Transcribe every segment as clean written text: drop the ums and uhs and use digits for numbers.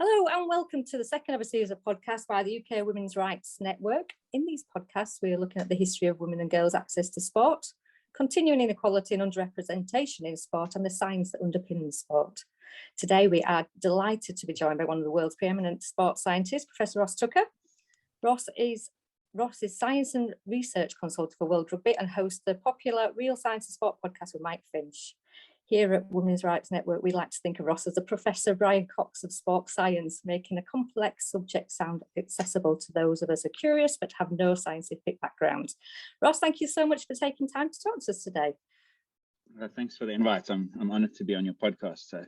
Hello and welcome to the second of a series of podcasts by the UK Women's Rights Network. In these podcasts, we are looking at the history of women and girls' access to sport, continuing inequality and underrepresentation in sport, and the science that underpins sport. Today, we are delighted to be joined by one of the world's preeminent sports scientists, Professor Ross Tucker. Ross is Science and Research Consultant for World Rugby and hosts the popular Real Science and Sport podcast with Mike Finch. Here at Women's Rights Network, we like to think of Ross as the Professor Brian Cox of sport science, making a complex subject sound accessible to those of us who are curious but have no scientific background. Ross, thank you so much for taking time to talk to us today. Thanks for the invite. I'm honoured to be on your podcast, so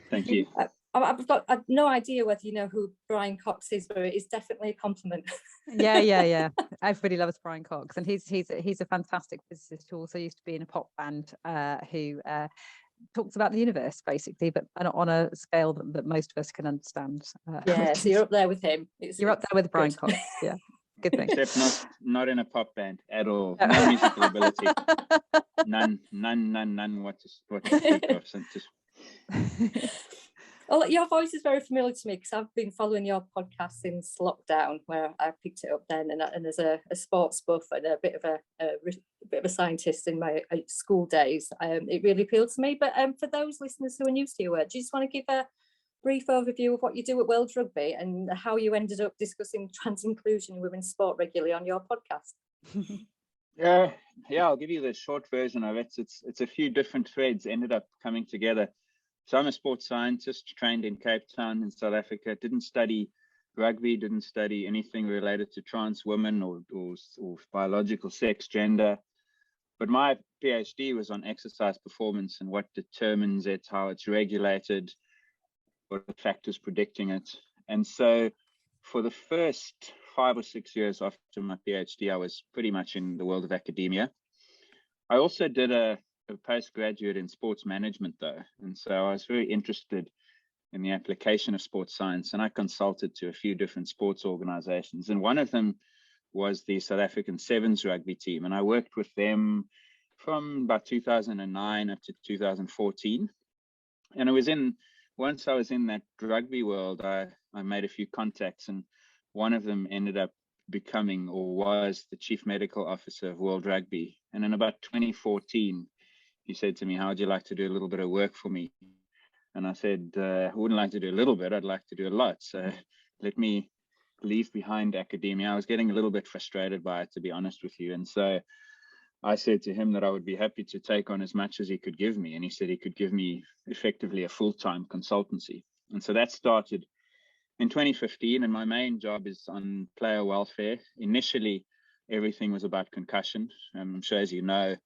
thank you. I've no idea whether you know who Brian Cox is, but it is definitely a compliment. Yeah. Everybody loves Brian Cox, and he's a fantastic physicist who also used to be in a pop band who talks about the universe basically, but on a scale that most of us can understand. Yeah, so you're up there with him. You're up there with Brian Cox. Yeah, good thing. Except not in a pop band at all. No musical ability. None. What to speak of. So just... Well, your voice is very familiar to me because I've been following your podcast since lockdown, where I picked it up then, and as a sports buff and a bit of a scientist in my school days, it really appealed to me. But for those listeners who are new to your work, do you just want to give a brief overview of what you do at World Rugby and how you ended up discussing trans inclusion in women's sport regularly on your podcast? Yeah, I'll give you the short version of it. It's a few different threads ended up coming together. So I'm a sports scientist trained in Cape Town in South Africa. Didn't study rugby, didn't study anything related to trans women or biological sex, gender. But my PhD was on exercise performance and what determines it, how it's regulated, what are the factors predicting it. And so for the first 5 or 6 years after my PhD, I was pretty much in the world of academia. I also did a postgraduate in sports management though. And so I was very interested in the application of sports science, and I consulted to a few different sports organizations. And one of them was the South African Sevens rugby team. And I worked with them from about 2009 up to 2014. And once I was in that rugby world, I made a few contacts, and one of them ended up becoming or was the chief medical officer of World Rugby. And in about 2014, he said to me, how would you like to do a little bit of work for me? And I said, I wouldn't like to do a little bit, I'd like to do a lot. So let me leave behind academia. I was getting a little bit frustrated by it, to be honest with you. And so I said to him that I would be happy to take on as much as he could give me. And he said he could give me effectively a full-time consultancy. And so that started in 2015. And my main job is on player welfare. Initially, everything was about concussion. I'm sure, as you know,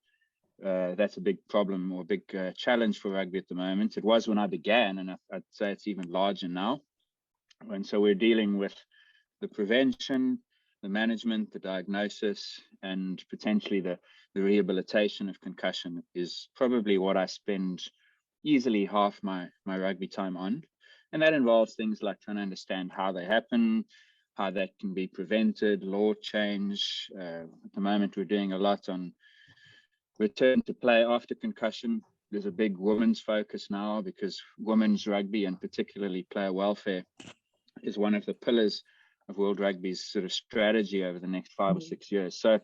that's a big problem or a big challenge for rugby at the moment. It was when I began, and I'd say it's even larger now. And so we're dealing with the prevention, the management, the diagnosis, and potentially the rehabilitation of concussion is probably what I spend easily half my rugby time on. And that involves things like trying to understand how they happen, how that can be prevented, law change. At the moment, we're doing a lot on return to play after concussion. There's a big women's focus now because women's rugby, and particularly player welfare, is one of the pillars of World Rugby's sort of strategy over the next 5 or 6 years. So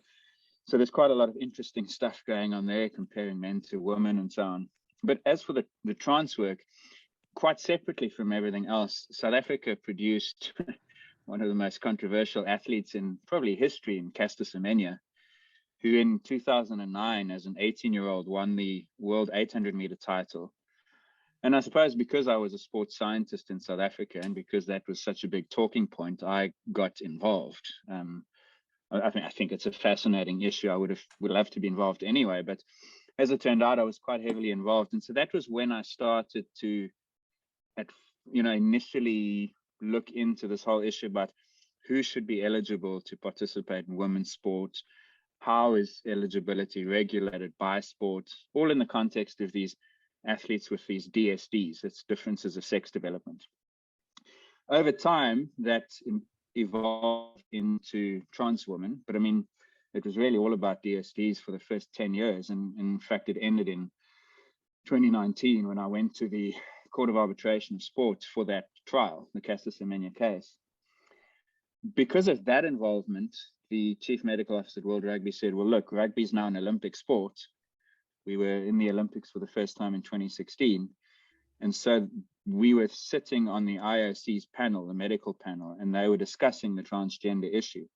there's quite a lot of interesting stuff going on there, comparing men to women and so on. But as for the trans work, quite separately from everything else, South Africa produced one of the most controversial athletes in probably history, in Caster Semenya, who in 2009, as an 18-year-old, won the world 800-meter title. And I suppose because I was a sports scientist in South Africa, and because that was such a big talking point, I got involved. I think it's a fascinating issue. I would love to be involved anyway, but as it turned out, I was quite heavily involved. And so that was when I started to, initially look into this whole issue about who should be eligible to participate in women's sports. How is eligibility regulated by sports, all in the context of these athletes with these DSDs, it's differences of sex development. Over time, that evolved into trans women, but I mean, it was really all about DSDs for the first 10 years. And in fact, it ended in 2019 when I went to the Court of Arbitration of Sport for that trial, the Tessa case. Because of that involvement, the chief medical officer at World Rugby said, well, look, rugby is now an Olympic sport. We were in the Olympics for the first time in 2016. And so we were sitting on the IOC's panel, the medical panel, and they were discussing the transgender issue.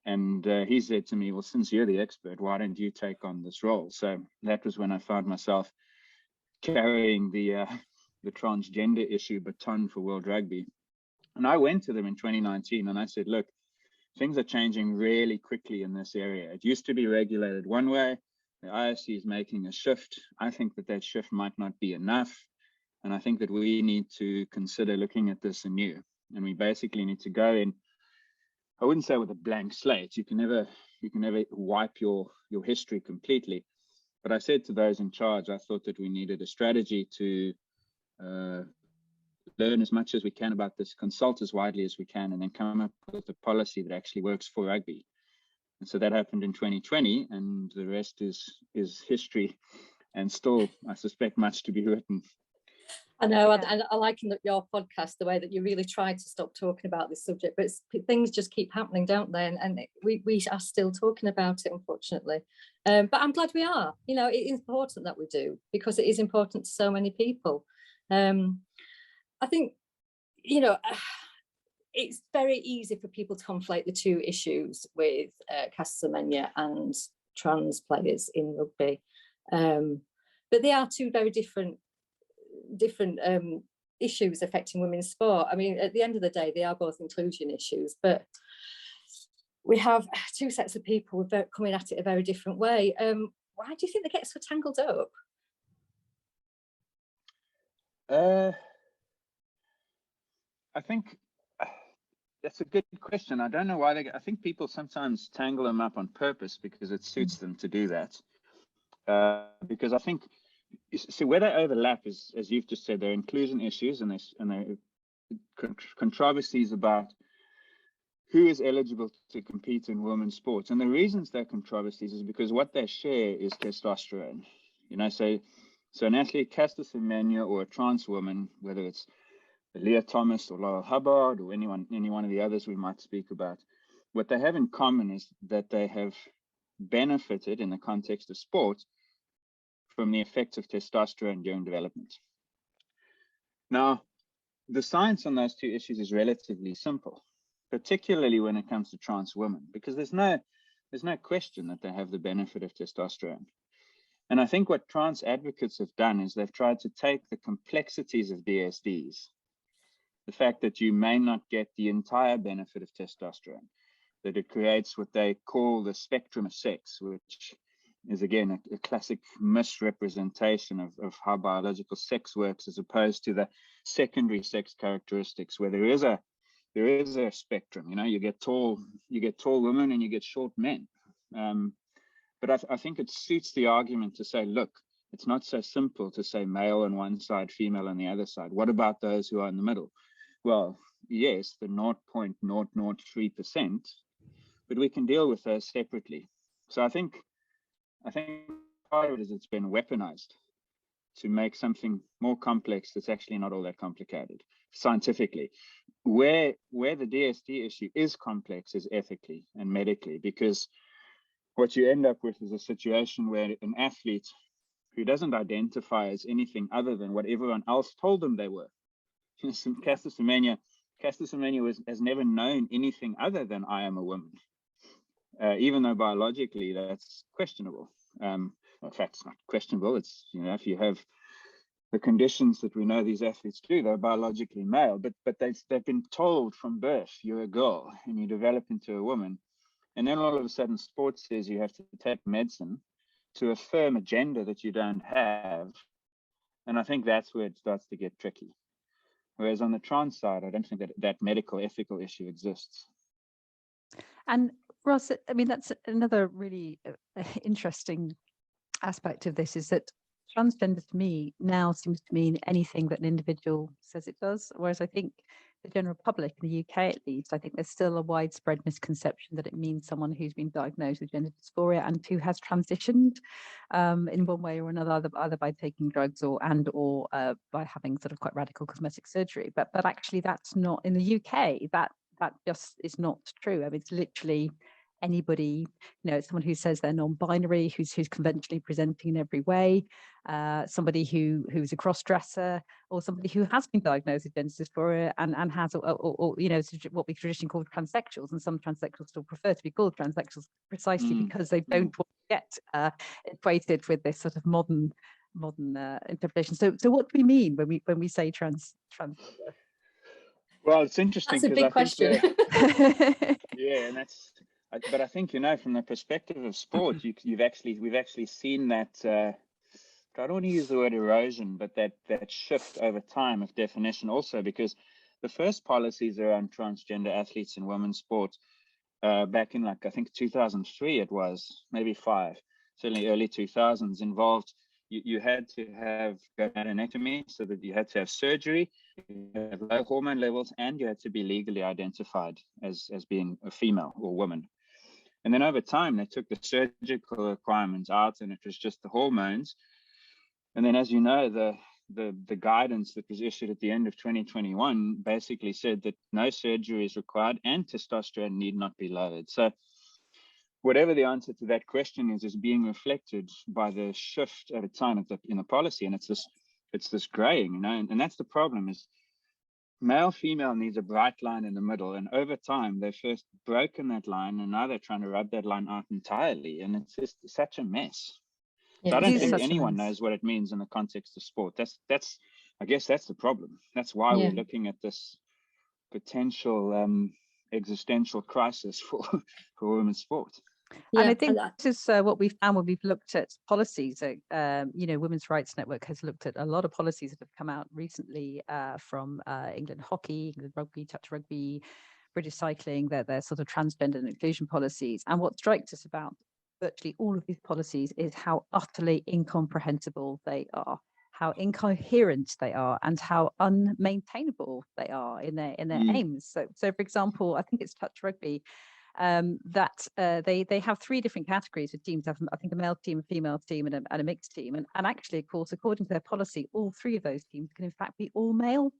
And he said to me, well, since you're the expert, why don't you take on this role? So that was when I found myself carrying the transgender issue baton for World Rugby. And I went to them in 2019 and I said, look, things are changing really quickly in this area. It used to be regulated one way. The IOC is making a shift. I think that shift might not be enough. And I think that we need to consider looking at this anew. And we basically need to go in, I wouldn't say with a blank slate. You can never wipe your history completely. But I said to those in charge, I thought that we needed a strategy to learn as much as we can about this, consult as widely as we can, and then come up with a policy that actually works for rugby. And so that happened in 2020, and the rest is history, and still, I suspect, much to be written. I know, and I like in your podcast the way that you really try to stop talking about this subject, but things just keep happening, don't they? And we are still talking about it, unfortunately. But I'm glad we are. You know, it is important that we do, because it is important to so many people. I think, you know, it's very easy for people to conflate the two issues with Caster Semenya and trans players in rugby. But they are two very different issues affecting women's sport. I mean, at the end of the day, they are both inclusion issues, but we have two sets of people coming at it a very different way. Why do you think they get so tangled up? I think that's a good question. I don't know why I think people sometimes tangle them up on purpose because it suits them to do that. Because I think, so where they overlap is, as you've just said, they're inclusion issues and they're controversies about who is eligible to compete in women's sports. And the reasons they're controversies is because what they share is testosterone. You know, so an athlete, Caster Semenya, or a trans woman, whether it's Leah Thomas or Laurel Hubbard or any one of the others we might speak about, what they have in common is that they have benefited in the context of sport from the effects of testosterone during development. Now, the science on those two issues is relatively simple, particularly when it comes to trans women, because there's no question that they have the benefit of testosterone. And I think what trans advocates have done is they've tried to take the complexities of DSDs, the fact that you may not get the entire benefit of testosterone, that it creates what they call the spectrum of sex, which is again a classic misrepresentation of how biological sex works, as opposed to the secondary sex characteristics where there is a spectrum. You know, you get tall women and you get short men. But I think it suits the argument to say, look, it's not so simple to say male on one side, female on the other side. What about those who are in the middle? Well, yes, the 0.003%, but we can deal with those separately. So I think part of it is it's been weaponized to make something more complex that's actually not all that complicated scientifically. Where the DSD issue is complex is ethically and medically, because what you end up with is a situation where an athlete who doesn't identify as anything other than what everyone else told them they were. Caster Semenya has never known anything other than I am a woman, even though biologically that's questionable. In fact, it's not questionable. It's, you know, if you have the conditions that we know these athletes do, they're biologically male, but they've been told from birth, you're a girl and you develop into a woman. And then all of a sudden sports says you have to take medicine to affirm a gender that you don't have. And I think that's where it starts to get tricky. Whereas on the trans side, I don't think that medical ethical issue exists. And Ross, I mean, that's another really interesting aspect of this, is that transgender to me now seems to mean anything that an individual says it does. Whereas I think the general public, in the UK at least, I think there's still a widespread misconception that it means someone who's been diagnosed with gender dysphoria and who has transitioned in one way or another, either by taking drugs or by having sort of quite radical cosmetic surgery. But actually, that's not in the UK. That just is not true. I mean, it's literally anybody, someone who says they're non-binary, who's conventionally presenting in every way, somebody who's a cross-dresser, or somebody who has been diagnosed with gender dysphoria and has, or what we traditionally call transsexuals, and some transsexuals still prefer to be called transsexuals precisely because they don't want to get equated with this sort of modern interpretation. So what do we mean when we say transgender? Well, it's interesting. That's a big question. Yeah, and but I think, from the perspective of sport, we've actually seen that. I don't want to use the word erosion, but that shift over time of definition also, because the first policies around transgender athletes in women's sport back in, I think 2003 it was, maybe 5, certainly early 2000s, involved you had to have gonadectomy, so that you had to have surgery, you had low hormone levels, and you had to be legally identified as being a female or woman. And then over time, they took the surgical requirements out, and it was just the hormones. And then, as you know, the guidance that was issued at the end of 2021 basically said that no surgery is required and testosterone need not be lowered. So whatever the answer to that question is being reflected by the shift over time in the policy. And it's this graying, and that's the problem, is male, female needs a bright line in the middle. And over time, they've first broken that line, and now they're trying to rub that line out entirely. And it's just such a mess. So I don't think anyone knows what it means in the context of sport. I guess that's the problem. That's why we're looking at this potential existential crisis for women's sport. And I think this is what we found when we've looked at policies. Women's Rights Network has looked at a lot of policies that have come out recently from England hockey, England rugby, touch rugby, British cycling, their sort of transgender and inclusion policies. And what strikes us about virtually all of these policies is how utterly incomprehensible they are, how incoherent they are, and how unmaintainable they are in their aims. So for example, I think it's touch rugby, that they have 3 different categories of teams. I think a male team, a female team, and a mixed team. And actually, of course, according to their policy, all 3 of those teams can in fact be all male.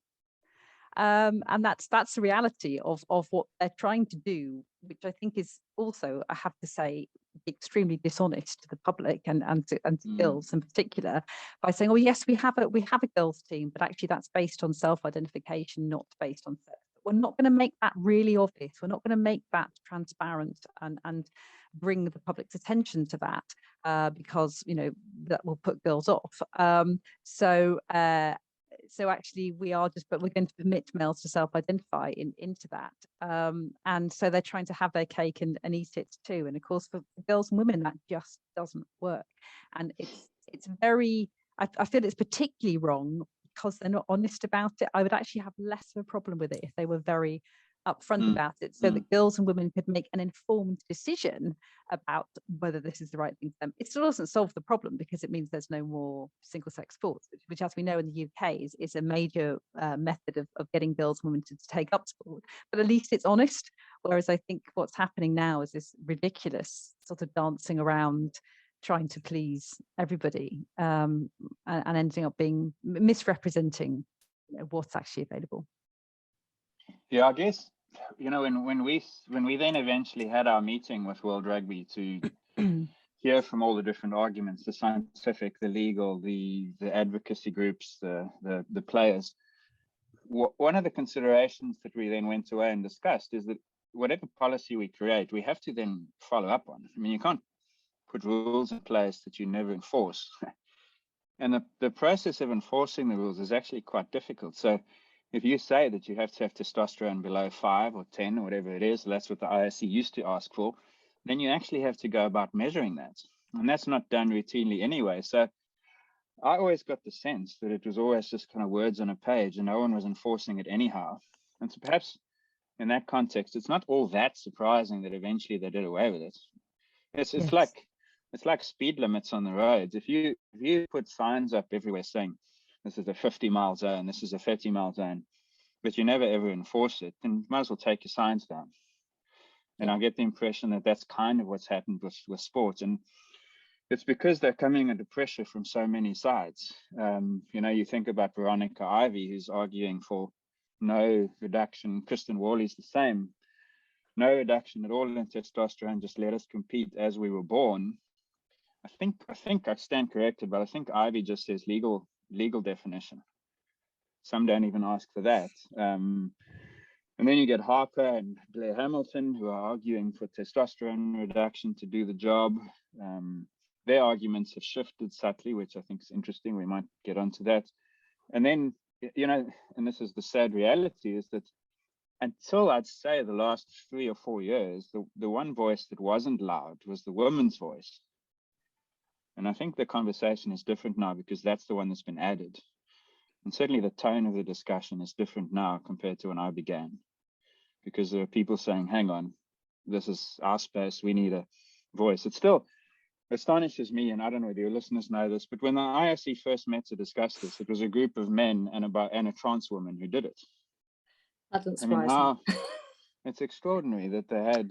And that's the reality of what they're trying to do, which I think is also, I have to say, extremely dishonest to the public and to girls in particular, by saying, oh yes, we have a girls team, but actually that's based on self-identification, not based on sex. We're not going to make that really obvious. We're not going to make that transparent and bring the public's attention to that because that will put girls off. So actually we're going to permit males to self-identify into that. And so they're trying to have their cake and eat it too. And of course, for girls and women, that just doesn't work. And it's very, I feel it's particularly wrong because they're not honest about it. I would actually have less of a problem with it if they were very upfront about it, so that girls and women could make an informed decision about whether this is the right thing for them. It still doesn't solve the problem because it means there's no more single-sex sports, which, as we know in the UK, is a major method of getting girls and women to take up sport. But at least it's honest. Whereas I think what's happening now is this ridiculous sort of dancing around, trying to please everybody, and ending up being misrepresenting what's actually available. Yeah, I guess, when we then eventually had our meeting with World Rugby to hear from all the different arguments, the scientific, the legal, the advocacy groups, the players, one of the considerations that we then went away and discussed is that whatever policy we create, we have to then follow up on. I mean, you can't put rules in place that you never enforce. And the process of enforcing the rules is actually quite difficult. So if you say that you have to have testosterone below 5 or 10 or whatever it is, that's what the IOC used to ask for, then you actually have to go about measuring that. And that's not done routinely anyway. So I always got the sense that it was always just kind of words on a page and no one was enforcing it anyhow. And so perhaps in that context, it's not all that surprising that eventually they did away with it. It's like speed limits on the roads. If you put signs up everywhere saying, this is a 50-mile zone, this is a 30-mile zone, but you never ever enforce it, then you might as well take your signs down. And I get the impression that that's kind of what's happened with sports. And it's because they're coming under pressure from so many sides. You think about Veronica Ivy, who's arguing for no reduction. Kristen Worley's the same. No reduction at all in testosterone, just let us compete as we were born. I think I stand corrected, but I think Ivy just says legal definition. Some don't even ask for that. And then you get Harper and Blair Hamilton, who are arguing for testosterone reduction to do the job. Their arguments have shifted subtly, which I think is interesting. We might get onto that. And then, and this is the sad reality, is that until I'd say the last 3 or 4 years, the one voice that wasn't loud was the woman's voice. And I think the conversation is different now because that's the one that's been added. And certainly the tone of the discussion is different now compared to when I began, because there are people saying, hang on, this is our space, we need a voice. It still astonishes me, and I don't know whether your listeners know this, but when the IOC first met to discuss this, it was a group of men and a trans woman who did it. That doesn't surprise me. It's extraordinary that they had,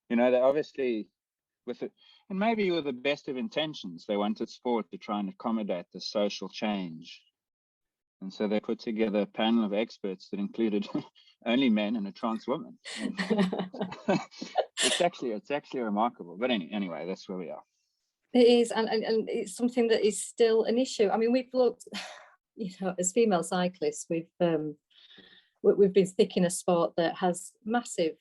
they obviously, with it, and maybe with the best of intentions, they wanted sport to try and accommodate the social change. And so they put together a panel of experts that included only men and a trans woman. It's actually remarkable. But anyway, that's where we are. It is, and it's something that is still an issue. I mean, we've looked, as female cyclists, we've been thick in a sport that has massive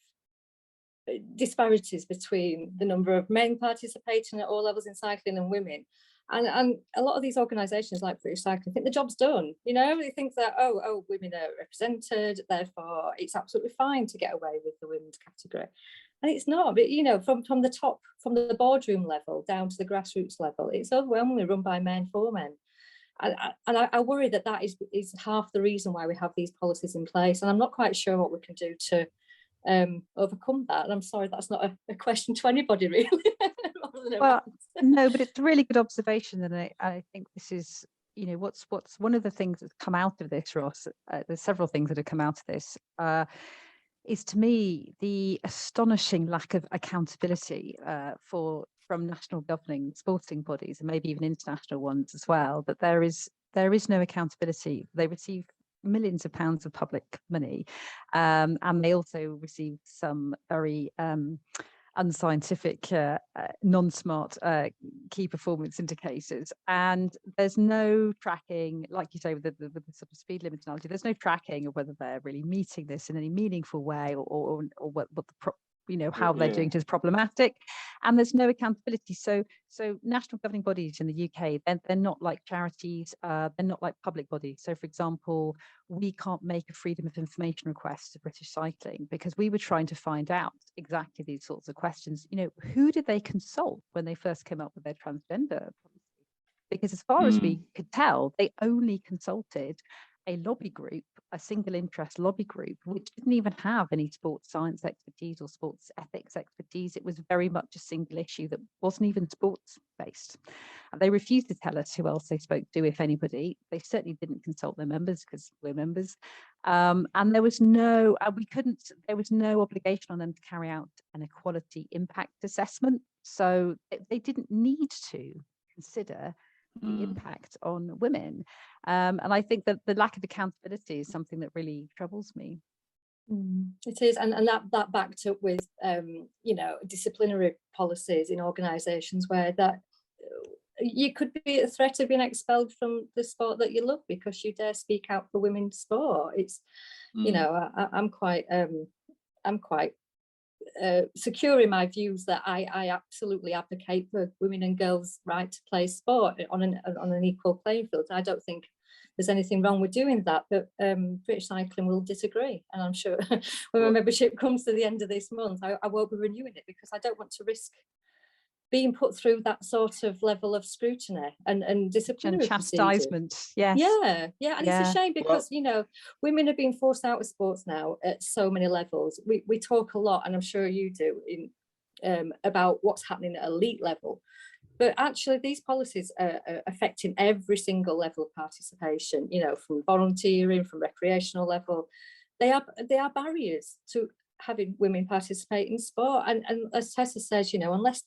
disparities between the number of men participating at all levels in cycling and women. And a lot of these organisations like British Cycling think the job's done. They think that, oh, women are represented, therefore it's absolutely fine to get away with the women's category. And it's not. But, from the top, from the boardroom level down to the grassroots level, it's overwhelmingly run by men for men. And I worry that is half the reason why we have these policies in place. And I'm not quite sure what we can do to overcome that. And I'm sorry, that's not a question to anybody, really. Well, no, but it's a really good observation, and I think this is, what's one of the things that's come out of this, Ross. There's several things that have come out of this. Is to me the astonishing lack of accountability from national governing sporting bodies and maybe even international ones as well. That there is no accountability. They receive millions of pounds of public money, and they also receive some very unscientific, non-smart key performance indicators, and there's no tracking, like you say, with the sort of speed limit analogy. There's no tracking of whether they're really meeting this in any meaningful way, or what how they're doing it is problematic, and there's no accountability. So national governing bodies in the UK, they're not like charities, they're not like public bodies. So for example, we can't make a freedom of information request to British Cycling because we were trying to find out exactly these sorts of questions. Who did they consult when they first came up with their transgender policy? Because as far as we could tell, they only consulted a lobby group, a single interest lobby group, which didn't even have any sports science expertise or sports ethics expertise. It was very much a single issue that wasn't even sports based. And they refused to tell us who else they spoke to, if anybody. They certainly didn't consult their members because we're members. And there was no obligation on them to carry out an equality impact assessment. So they didn't need to consider the impact on women. And I think that the lack of accountability is something that really troubles me. It is, and that backed up with disciplinary policies in organisations where that you could be at threat of being expelled from the sport that you love because you dare speak out for women's sport. It's I'm quite secure in my views that I absolutely advocate for women and girls' right to play sport on an equal playing field. I don't think there's anything wrong with doing that, but British Cycling will disagree, and I'm sure when my membership comes to the end of this month, I won't be renewing it because I don't want to risk being put through that sort of level of scrutiny and disciplinary and chastisement. Yes. Yeah, and it's a shame because women are being forced out of sports now at so many levels. We talk a lot, and I'm sure you do, about what's happening at elite level, But actually, these policies are affecting every single level of participation, you know, from volunteering, from recreational level. They are barriers to having women participate in sport. And as Tessa says, you know, unless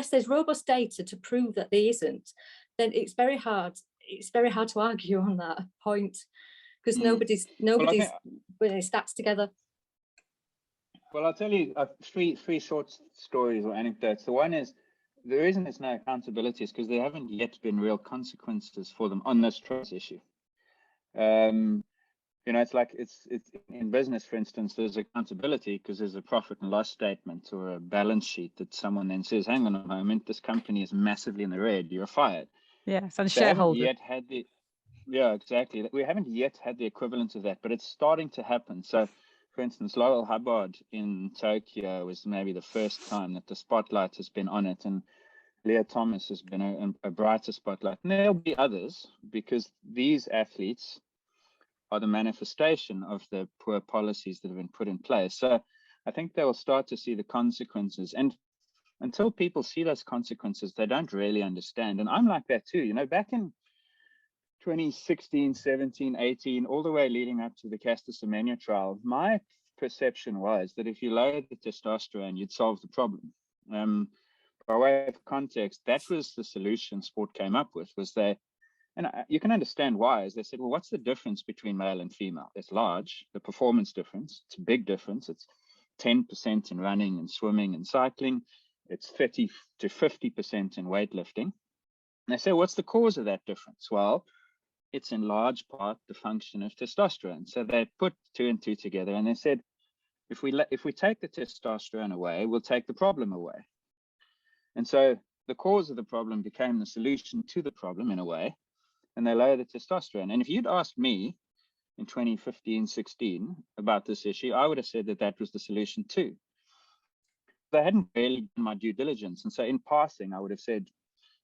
there's robust data to prove that there isn't, then it's very hard to argue on that point, because nobody's putting stats together. Well, I'll tell you three short stories or anecdotes. The one is, the reason there's no accountability is because there haven't yet been real consequences for them on this trust issue. You know, it's like it's in business, for instance, there's accountability because there's a profit and loss statement or a balance sheet that someone then says, hang on a moment, this company is massively in the red, you're fired. Yes, and shareholders. Yeah, exactly. We haven't yet had the equivalent of that, but it's starting to happen. So, for instance, Laurel Hubbard in Tokyo was maybe the first time that the spotlight has been on it, and Leah Thomas has been a brighter spotlight. And there'll be others, because these athletes are the manifestation of the poor policies that have been put in place. So I think they will start to see the consequences. And until people see those consequences, they don't really understand. And I'm like that too. You know, back in 2016, 17, 18, all the way leading up to the Caster Semenya trial, my perception was that if you lowered the testosterone, you'd solve the problem. By way of context, that was the solution sport came up with, was they, and you can understand why, as they said, well, what's the difference between male and female? It's large, the performance difference. It's a big difference. It's 10% in running and swimming and cycling. It's 30 to 50% in weightlifting. And they say, what's the cause of that difference? Well, it's in large part the function of testosterone. So they put two and two together, and they said, if we take the testosterone away, we'll take the problem away. And so the cause of the problem became the solution to the problem in a way, and they lower the testosterone. And if you'd asked me in 2015, 16 about this issue, I would have said that that was the solution too. They hadn't really done my due diligence. And so in passing, I would have said,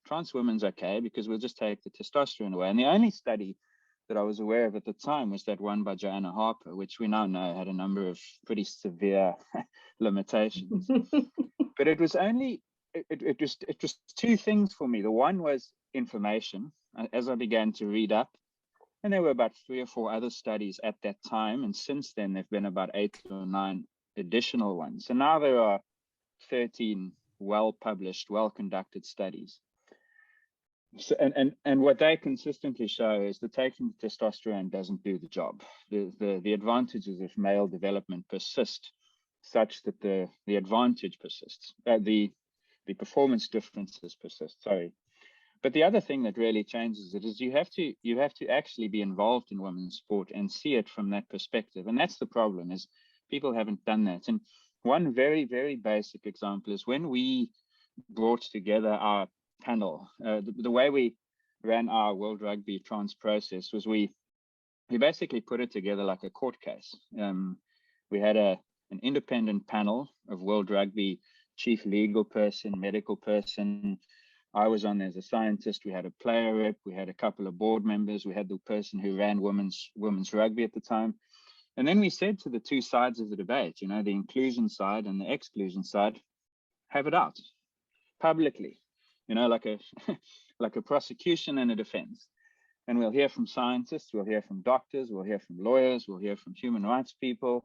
trans women's okay, because we'll just take the testosterone away. And the only study that I was aware of at the time was that one by Joanna Harper, which we now know had a number of pretty severe limitations. But it was only, it was two things for me. The one was information, as I began to read up, and there were about 3 or 4 other studies at that time, and since then there've been about 8 or 9 additional ones. So now there are 13 well-published, well-conducted studies. So, and what they consistently show is that taking testosterone doesn't do the job. The advantages of male development persist, such that the advantage persists. The performance differences persist. Sorry. But the other thing that really changes it is you have to actually be involved in women's sport and see it from that perspective. And that's the problem, is people haven't done that. And one very, very basic example is when we brought together our panel, the way we ran our World Rugby trans process was we basically put it together like a court case. We had an independent panel of World Rugby chief legal person, medical person. I was on there as a scientist. We had a player rep. We had a couple of board members. We had the person who ran women's rugby at the time. And then we said to the two sides of the debate, you know, the inclusion side and the exclusion side, have it out publicly, you know, like a prosecution and a defense. And we'll hear from scientists, we'll hear from doctors, we'll hear from lawyers, we'll hear from human rights people,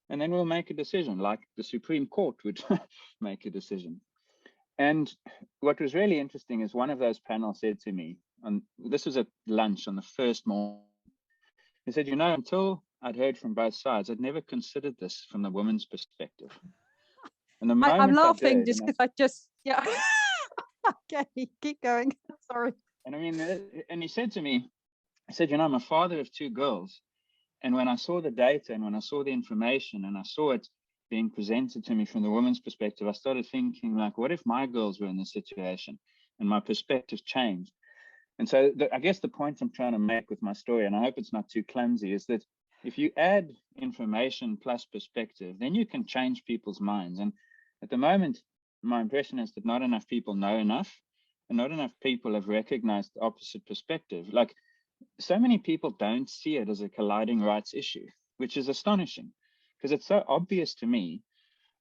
and then we'll make a decision like the Supreme Court would make a decision. And what was really interesting is one of those panels said to me, and this was at lunch on the first morning, he said, you know, until I'd heard from both sides, I'd never considered this from the woman's perspective. And the moment I'm laughing did, just because yeah. Okay, keep going. Sorry. And I mean, and he said to me, I said, you know, I'm a father of 2 girls. And when I saw the data and when I saw the information and I saw it being presented to me from the woman's perspective, I started thinking, like, what if my girls were in this situation? And my perspective changed. And so I guess the point I'm trying to make with my story, and I hope it's not too clumsy, is that if you add information plus perspective, then you can change people's minds. And at the moment, my impression is that not enough people know enough, and not enough people have recognized the opposite perspective. Like, so many people don't see it as a colliding rights issue, which is astonishing, because it's so obvious to me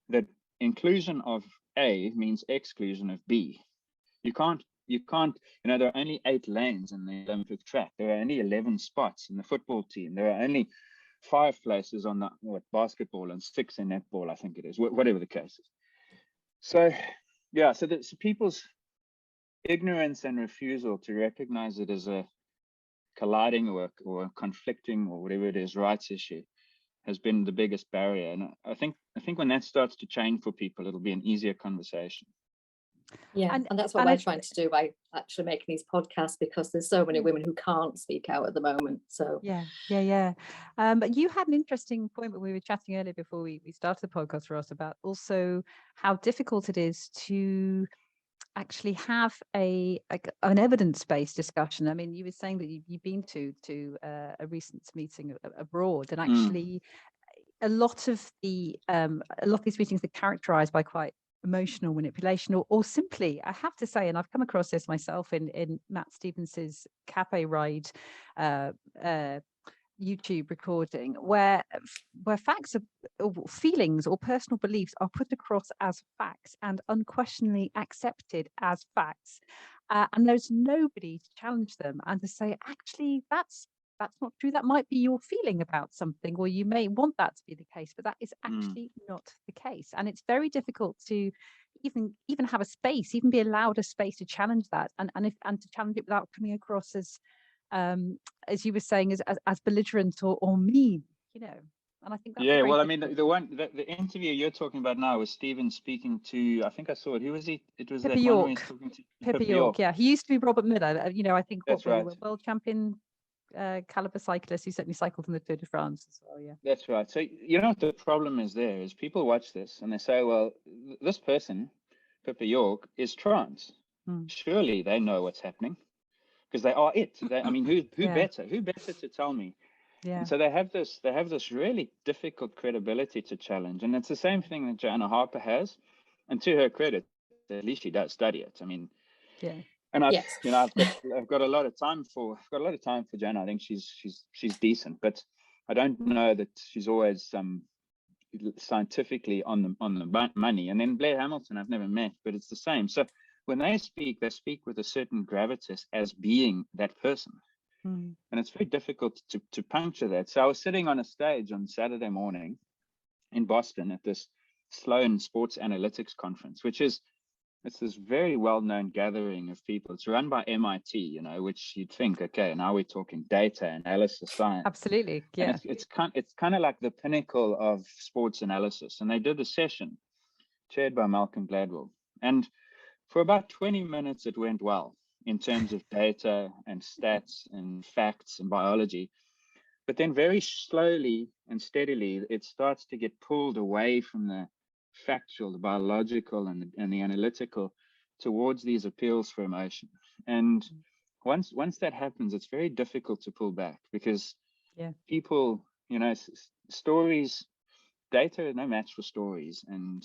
that inclusion of A means exclusion of B. You can't, there are only 8 lanes in the Olympic track. There are only 11 spots in the football team. There are only 5 places on the basketball and 6 in netball, I think it is, whatever the case is. So, yeah, so people's ignorance and refusal to recognize it as a colliding or conflicting or whatever it is rights issue has been the biggest barrier. And I think when that starts to change for people, it'll be an easier conversation. Yeah, and that's what we're trying to do by actually making these podcasts, because there's so many women who can't speak out at the moment. So but you had an interesting point when we were chatting earlier before we started the podcast, Ross, about also how difficult it is to actually have an evidence-based discussion. I mean, you were saying that you've been to a recent meeting abroad, and actually a lot of these meetings are characterized by quite emotional manipulation, or simply, I have to say, and I've come across this myself in Matt Stevens's Cafe Ride YouTube recording, where facts or feelings or personal beliefs are put across as facts and unquestionably accepted as facts, and there's nobody to challenge them and to say, actually, that's not true. That might be your feeling about something, or you may want that to be the case, but that is actually not the case. And it's very difficult to even have a space, even be allowed a space to challenge that, and to challenge it without coming across as you were saying, as belligerent or mean, And I think that's well, I mean, the interview you're talking about now was Stephen speaking to, I think I saw it. Who was he? It was Pippa that York. one where he's talking to Pippa York. Yeah, he used to be Robert Miller. I think that's right. World champion caliber cyclist. He certainly cycled in the Tour de France as well. Yeah, that's right. So what the problem is there is people watch this and they say, well, this person, Pippa York, is trans. Surely they know what's happening, because they are it. Who better to tell me? Yeah. And so they have this really difficult credibility to challenge. And it's the same thing that Joanna Harper has. And to her credit, at least she does study it. I mean, yeah. And I've got a lot of time for Joanna. I think she's decent, but I don't know that she's always scientifically on the money. And then Blair Hamilton, I've never met, but it's the same. So when they speak with a certain gravitas as being that person. And it's very difficult to puncture that. So I was sitting on a stage on Saturday morning in Boston at this Sloan Sports Analytics Conference, it's this very well-known gathering of people. It's run by MIT, which you'd think, okay, now we're talking data analysis science. Absolutely, yeah. And it's kind of like the pinnacle of sports analysis. And they did a session chaired by Malcolm Gladwell. And for about 20 minutes, it went well in terms of data and stats and facts and biology. But then very slowly and steadily, it starts to get pulled away from the factual, the biological, and the analytical towards these appeals for emotion. And once that happens, it's very difficult to pull back, because people, stories, data is no match for stories. And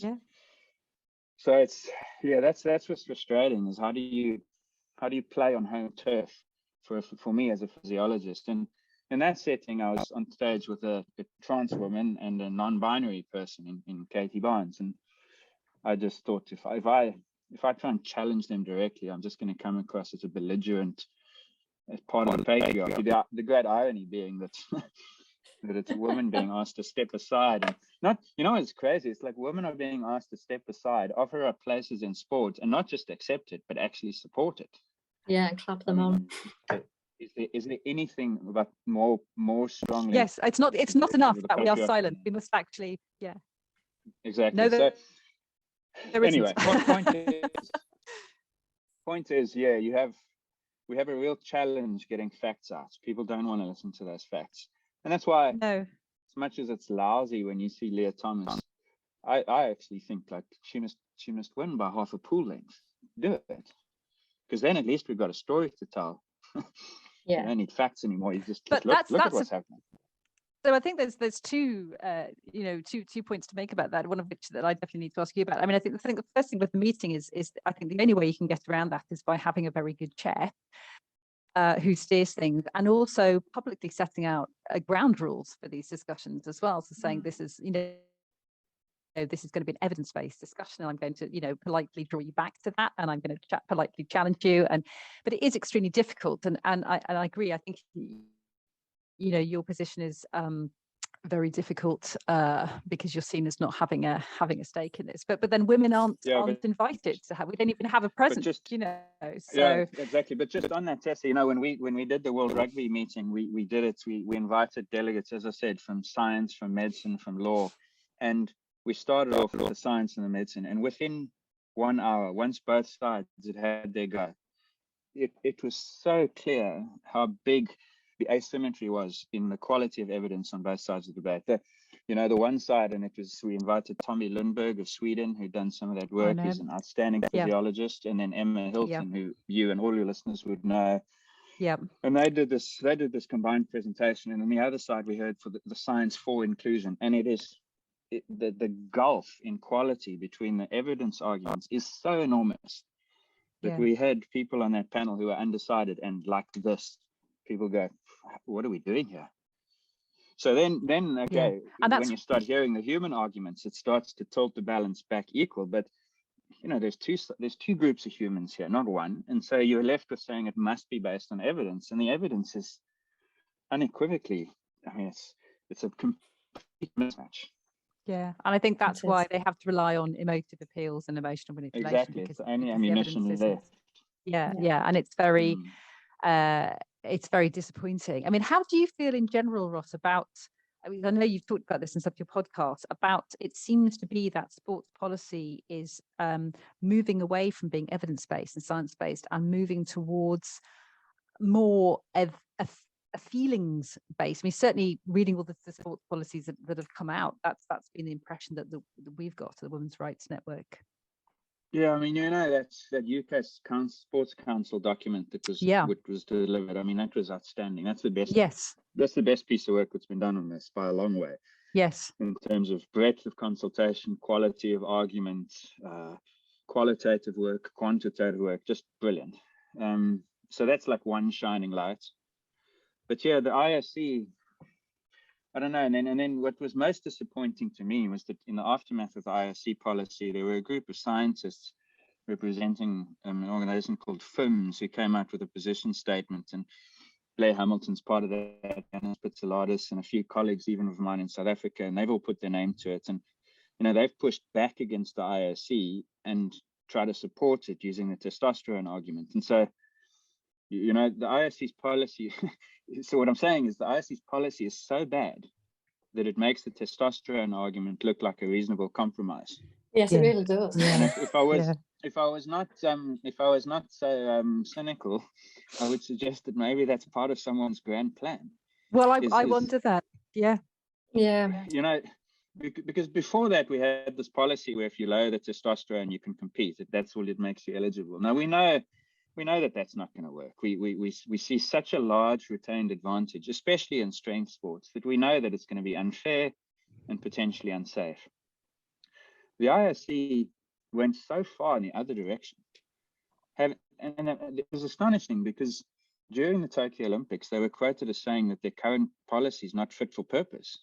so that's what's frustrating, is how do you play on home turf for me as a physiologist. And in that setting, I was on stage with a trans woman and a non-binary person in Katie Barnes, and I just thought, if I try and challenge them directly, I'm just going to come across as a belligerent, as part of the patriarchy. The great irony being that that it's a woman being asked to step aside, and not, it's crazy. It's like women are being asked to step aside, offer up places in sport, and not just accept it, but actually support it. Yeah, and clap them on. Is there anything about more strongly? Yes, it's not enough that we are silent. We must actually, exactly. No, so anyway, point is, we have a real challenge getting facts out. People don't want to listen to those facts, and that's why, as much as it's lousy when you see Leah Thomas, I actually think like she must win by half a pool length. Do it, because then at least we've got a story to tell. You don't need facts anymore. You just look at what's happening. So I think there's two points to make about that. One of which that I definitely need to ask you about. I mean, I think the first thing with the meeting is I think the only way you can get around that is by having a very good chair who steers things, and also publicly setting out ground rules for these discussions as well. So saying this is, this is going to be an evidence-based discussion, and I'm going to, politely draw you back to that, and I'm going to politely challenge you. But it is extremely difficult, and I agree. I think, your position is very difficult because you're seen as not having a stake in this. But then women aren't invited to have. We don't even have a presence, So yeah, exactly. But just on that, Tessa, when we did the World Rugby meeting, we did it. We invited delegates, as I said, from science, from medicine, from law, and we started off with the science and the medicine. And within 1 hour, once both sides had their go, it was so clear how big the asymmetry was in the quality of evidence on both sides of the debate. The one side, and we invited Tommy Lundberg of Sweden, who'd done some of that work. He's an outstanding physiologist, and then Emma Hilton, who you and all your listeners would know. Yeah. And they did this combined presentation, and on the other side, we heard for the science for inclusion, and the gulf in quality between the evidence arguments is so enormous that we had people on that panel who were undecided, and like this, people go, what are we doing here? So then okay, when you start hearing the human arguments, it starts to tilt the balance back equal. But there's two groups of humans here, not one. And so you're left with saying it must be based on evidence, and the evidence is unequivocally, it's a complete mismatch. Yeah, and I think that's why they have to rely on emotive appeals and emotional manipulation. Exactly, because it's only ammunition left. Yeah, and it's very disappointing. I mean, how do you feel in general, Ross, about, I know you've talked about this in some of your podcasts, about it seems to be that sports policy is moving away from being evidence-based and science-based and moving towards more of a feelings-based. I mean, certainly reading all the sports policies that have come out, that's been the impression that we've got, the Women's Rights Network. Yeah, I mean, that's that UK Sports Council document that was delivered. I mean, that was outstanding. That's the best. Yes. That's the best piece of work that's been done on this by a long way. Yes. In terms of breadth of consultation, quality of argument, qualitative work, quantitative work, just brilliant. So that's like one shining light. But yeah, the ISC, I don't know. And then what was most disappointing to me was that in the aftermath of the ISC policy, there were a group of scientists representing an organization called FIMS who came out with a position statement. And Blair Hamilton's part of that, Anna Spitzaladis, and a few colleagues even of mine in South Africa, and they've all put their name to it. And, they've pushed back against the ISC and try to support it using the testosterone argument. And so, the ISC's policy, so what I'm saying is the ISC's policy is so bad that it makes the testosterone argument look like a reasonable compromise. Yes, it really does. And if I was not so cynical, I would suggest that maybe that's part of someone's grand plan. Well, I wonder that. Yeah. Because before that we had this policy where if you lower the testosterone, you can compete. That's all it makes you eligible. Now we know that that's not going to work. We see such a large retained advantage, especially in strength sports, that we know that it's going to be unfair and potentially unsafe. The ISC went so far in the other direction. And it was astonishing because during the Tokyo Olympics, they were quoted as saying that their current policy is not fit for purpose.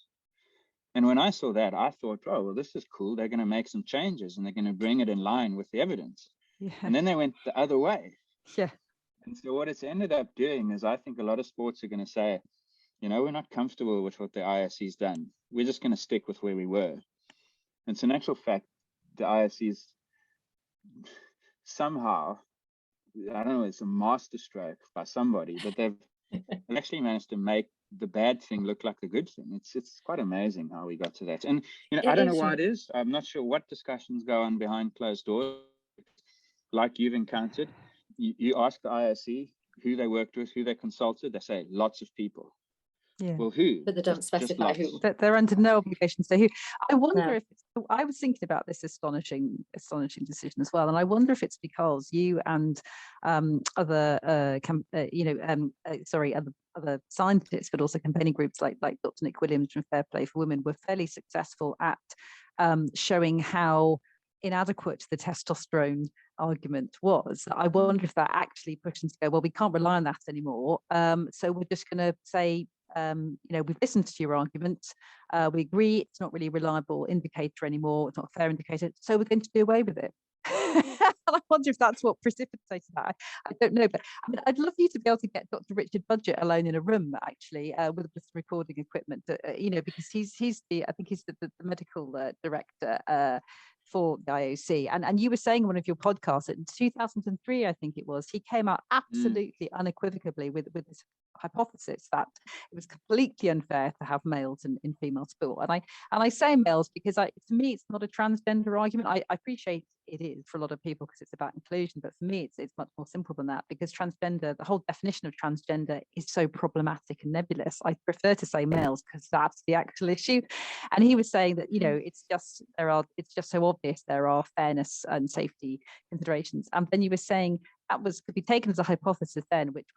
And when I saw that, I thought, oh, well, this is cool. They're going to make some changes and they're going to bring it in line with the evidence. Yeah. And then they went the other way. Yeah. And so what it's ended up doing is I think a lot of sports are going to say, we're not comfortable with what the ISC's done. We're just going to stick with where we were. And so in actual fact, the ISC's somehow, I don't know, it's a masterstroke by somebody, but they've actually managed to make the bad thing look like the good thing. It's quite amazing how we got to that. And, I don't know why it is. I'm not sure what discussions go on behind closed doors. Like you've encountered, you ask the ISC who they worked with, who they consulted, they say lots of people. Yeah. Well, who? But they don't specify who. They're under no obligation to say who. I wonder if I was thinking about this astonishing decision as well, and I wonder if it's because you and other scientists, but also campaigning groups like Dr. Nick Williams from Fair Play for Women were fairly successful at showing how inadequate the testosterone argument was. I wonder if that actually pushed them to go, well, we can't rely on that anymore. So we're just going to say we've listened to your arguments. We agree it's not really a reliable indicator anymore. It's not a fair indicator. So we're going to do away with it. I wonder if that's what precipitated that. I don't know, but I mean, I'd love you to be able to get Dr. Richard Budgett alone in a room, actually, with some recording equipment. Because he's the medical director for the IOC, and you were saying in one of your podcasts in 2003, I think it was, he came out absolutely unequivocally with this hypothesis that it was completely unfair to have males in female sport. And I say males because to me it's not a transgender argument. I appreciate it is for a lot of people because it's about inclusion, but for me it's much more simple than that, because transgender, the whole definition of transgender is so problematic and nebulous. I prefer to say males because that's the actual issue. And he was saying that it's just so obvious there are fairness and safety considerations. And then you were saying that could be taken as a hypothesis then, which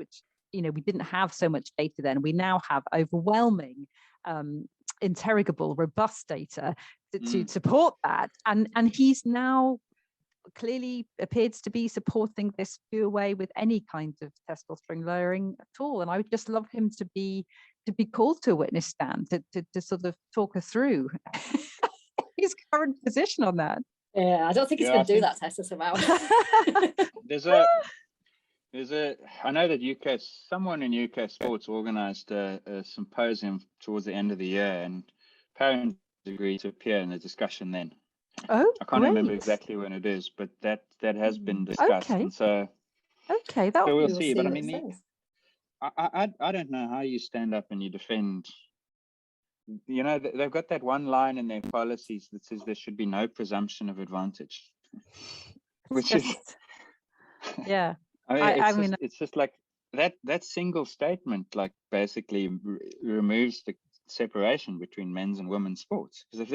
we didn't have so much data then. We now have overwhelming, interrogable, robust data to support that. And he's now clearly appears to be supporting this do away with any kind of testosterone lowering at all. And I would just love him to be called to a witness stand to sort of talk us through his current position on that. Yeah, I don't think he's going to do that, Tessa, somehow. I know that someone in UK sports organised a symposium towards the end of the year, and parents agreed to appear in the discussion then. Oh, I can't remember exactly when it is, but that has been discussed. Okay. And so we'll see. But I mean, I don't know how you stand up and you defend. They've got that one line in their policies that says there should be no presumption of advantage, which is yeah. It's just like that single statement, like basically removes the separation between men's and women's sports. Because if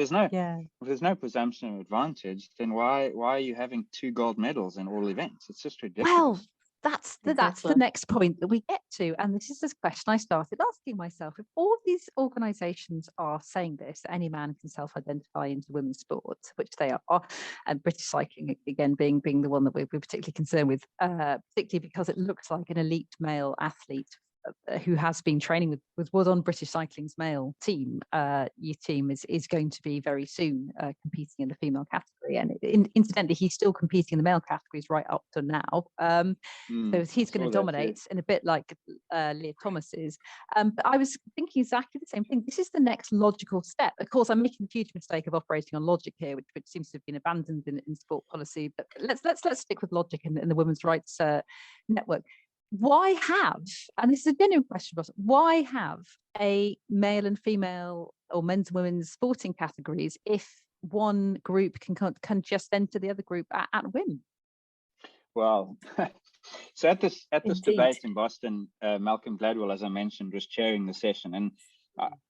there's no presumption of advantage, then why are you having 2 gold medals in all events? It's just ridiculous. Well, that's the next point that we get to, and this is this question I started asking myself. If all of these organisations are saying this, any man can self-identify into women's sports, which they are, and British cycling again being the one that we're particularly concerned with, particularly because it looks like an elite male athlete who has been training was on British Cycling's male team, youth team, is going to be very soon competing in the female category. And incidentally, he's still competing in the male categories right up to now. So he's going to dominate in a bit like Leah Thomas is. But I was thinking exactly the same thing. This is the next logical step. Of course, I'm making the huge mistake of operating on logic here, which seems to have been abandoned in sport policy. But let's stick with logic in the women's rights network. Why have, and this is a genuine question, why have a male and female or men's and women's sporting categories if one group can just enter the other group at whim? Well, so at this debate in Boston, Malcolm Gladwell, as I mentioned, was chairing the session, and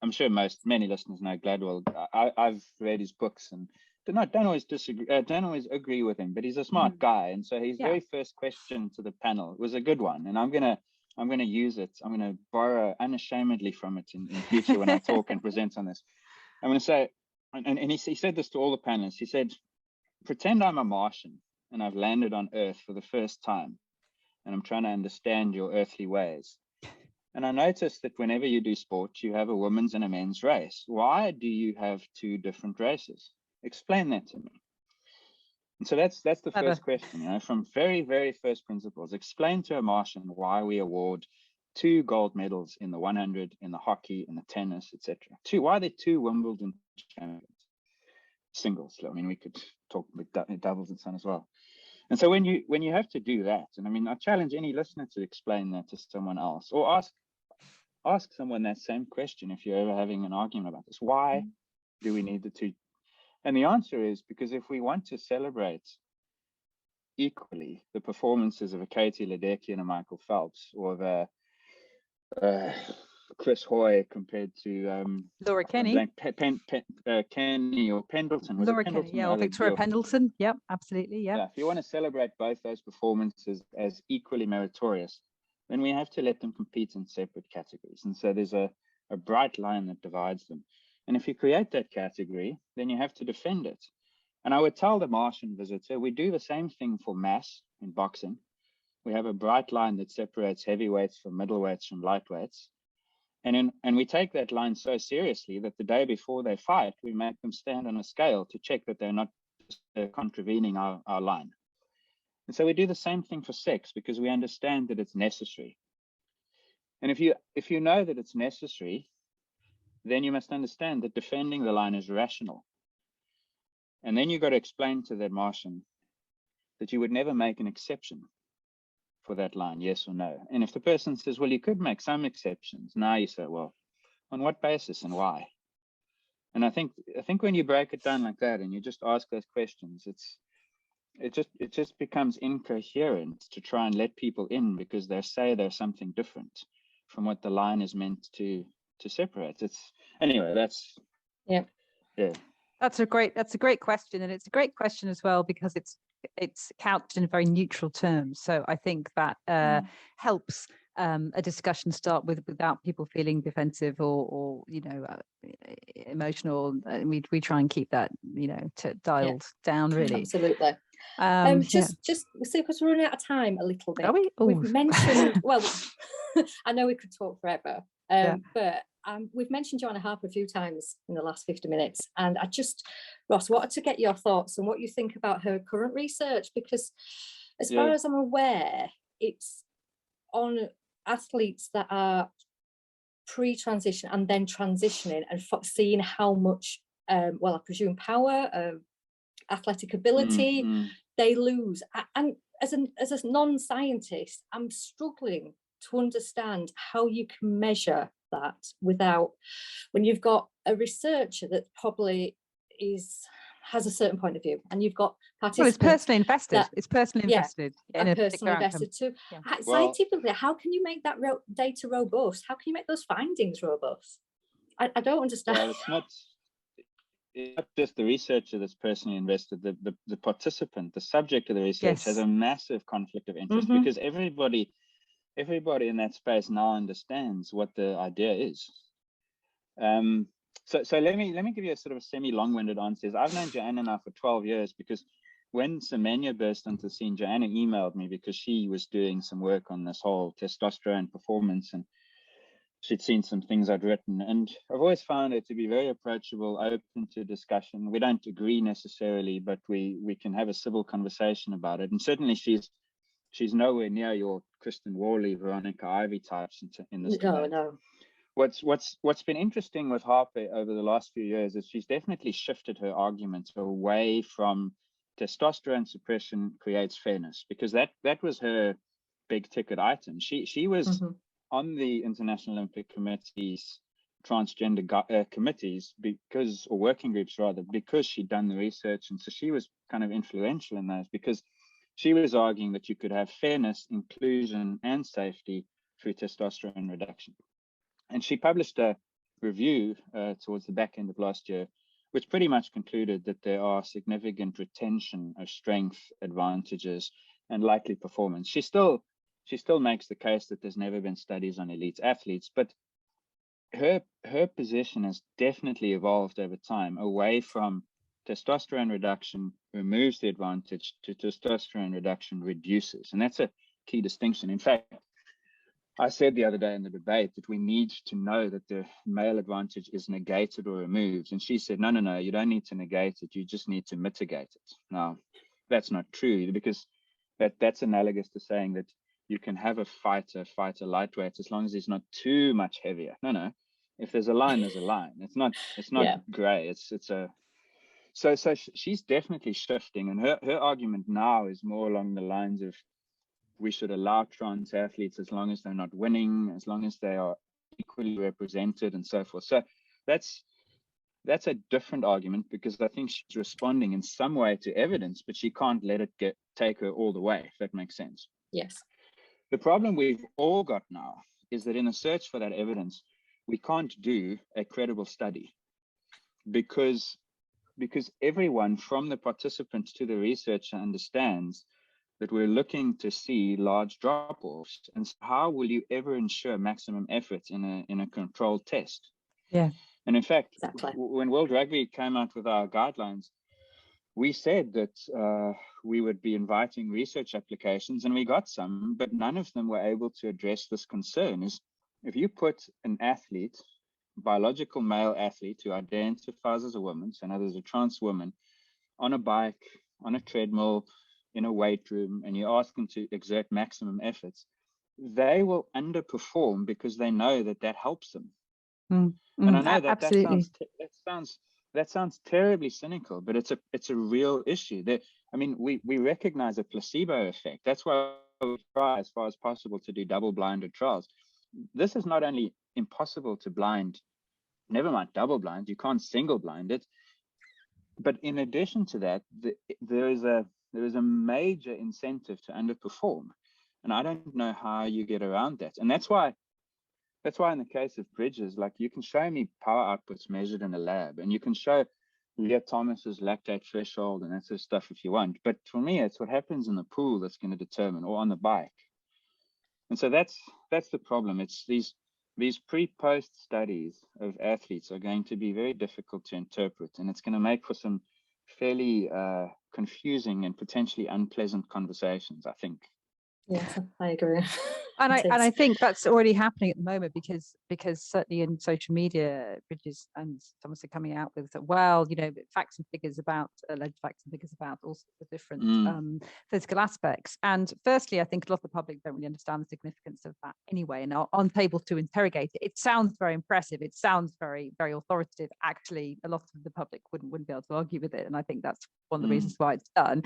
I'm sure many listeners know Gladwell. I've read his books and don't always disagree, don't always agree with him, but he's a smart guy, and so his very first question to the panel was a good one, and I'm gonna use it. I'm gonna borrow unashamedly from it in future when I talk and present on this. I'm gonna say, and he said this to all the panelists. He said, "Pretend I'm a Martian and I've landed on Earth for the first time, and I'm trying to understand your earthly ways. And I noticed that whenever you do sport, you have a women's and a men's race. Why do you have 2 different races? Explain that to me." And so that's the first question, from very, very first principles. Explain to a Martian why we award 2 gold medals in the 100, in the hockey, in the tennis, etc. Why are there 2 Wimbledon champions? Singles. I mean, we could talk about doubles and so on as well. And so when you have to do that, and I mean, I challenge any listener to explain that to someone else, or ask someone that same question if you're ever having an argument about this. Why do we need the 2? And the answer is because if we want to celebrate equally the performances of a Katie Ledecky and a Michael Phelps, or of a Chris Hoy compared to Laura Kenny, Kenny or Pendleton. Laura Kenny, or Victoria Pendleton. Yep, absolutely. Yeah. If you want to celebrate both those performances as equally meritorious, then we have to let them compete in separate categories. And so there's a bright line that divides them. And if you create that category, then you have to defend it. And I would tell the Martian visitor, we do the same thing for mass in boxing. We have a bright line that separates heavyweights from middleweights from lightweights. And we take that line so seriously that the day before they fight, we make them stand on a scale to check that they're not contravening our line. And so we do the same thing for sex, because we understand that it's necessary. And if you know that it's necessary, then you must understand that defending the line is rational. And then you've got to explain to that Martian that you would never make an exception for that line, yes or no. And if the person says, well, you could make some exceptions, now you say, well, on what basis and why? And I think when you break it down like that and you just ask those questions, it just becomes incoherent to try and let people in because they say there's something different from what the line is meant to separate. That's yeah. That's a great question, and it's a great question as well because it's couched in very neutral terms. So I think that helps a discussion start without people feeling defensive or emotional. We try and keep that dialed down really. Absolutely. Just because we're running out of time a little bit. Are we? We've mentioned well, I know we could talk forever, but we've mentioned Joanna Harper a few times in the last 50 minutes, and Ross, wanted to get your thoughts on what you think about her current research, because as far as I'm aware, it's on athletes that are pre-transition and then transitioning and seeing how much, I presume power, athletic ability they lose. And as a non-scientist, I'm struggling to understand how you can measure that when you've got a researcher that probably has a certain point of view, and you've got participants. Well, it's personally invested. Personally invested too. Scientifically, how can you make that data robust? How can you make those findings robust? I don't understand. Well, it's not just the researcher that's personally invested. The participant, the subject of the research, has a massive conflict of interest because everybody in that space now understands what the idea is. So let me give you a sort of a semi-long-winded answer. I've known Joanna now for 12 years because when Semenya burst onto the scene, Joanna emailed me because she was doing some work on this whole testosterone performance, and she'd seen some things I'd written. And I've always found her to be very approachable, open to discussion. We don't agree necessarily, but we can have a civil conversation about it. And certainly she's nowhere near your Kristen Worley, Veronica Ivy types in this debate. No. What's been interesting with Harper over the last few years is she's definitely shifted her arguments away from testosterone suppression creates fairness, because that was her big ticket item. She was on the International Olympic Committee's transgender committees or working groups rather, because she'd done the research, and so she was kind of influential in those because she was arguing that you could have fairness, inclusion, and safety through testosterone reduction. And she published a review towards the back end of last year, which pretty much concluded that there are significant retention of strength advantages and likely performance. She still makes the case that there's never been studies on elite athletes, but her position has definitely evolved over time away from testosterone reduction removes the advantage to testosterone reduction reduces. And that's a key distinction. In fact, I said the other day in the debate that we need to know that the male advantage is negated or removed. And she said, no, you don't need to negate it. You just need to mitigate it. Now, that's not true, because that's analogous to saying that you can have a fighter lightweight as long as he's not too much heavier. No. If there's a line, there's a line. It's not gray. So she's definitely shifting. And her argument now is more along the lines of, we should allow trans athletes as long as they're not winning, as long as they are equally represented and so forth. So that's a different argument, because I think she's responding in some way to evidence, but she can't let it take her all the way, if that makes sense. Yes. The problem we've all got now is that in a search for that evidence, we can't do a credible study because everyone from the participants to the researcher understands that we're looking to see large drop-offs. And so how will you ever ensure maximum effort in a controlled test? Yeah. And in fact, exactly. When World Rugby came out with our guidelines, we said that we would be inviting research applications, and we got some, but none of them were able to address this concern. Is if you put an athlete, biological male athlete who identifies as a woman, so now there's a trans woman, on a bike, on a treadmill, in a weight room, and you ask them to exert maximum efforts, they will underperform because they know that that helps them. And I know that that sounds terribly cynical, but it's a real issue. That, I mean, we recognize a placebo effect. That's why we try as far as possible to do double-blinded trials. This is not only impossible to blind, never mind double blind, you can't single blind it. But in addition to that, there is a major incentive to underperform, and I don't know how you get around that. And that's why in the case of Bridges, like, you can show me power outputs measured in a lab, and you can show Leah Thomas's lactate threshold and that sort of stuff if you want. But for me, it's what happens in the pool that's going to determine, or on the bike. And so that's the problem. It's these pre-post studies of athletes are going to be very difficult to interpret, and it's going to make for some fairly confusing and potentially unpleasant conversations, I think. Yes, I agree. And I think that's already happening at the moment, because certainly in social media, Bridges and Thomas are coming out with, well, you know, facts and figures about alleged facts and figures about all sorts of different physical aspects. And firstly, I think a lot of the public don't really understand the significance of that anyway, and are unable to interrogate it. It sounds very impressive. It sounds very, very authoritative. Actually, a lot of the public wouldn't be able to argue with it, and I think that's one of the reasons why it's done.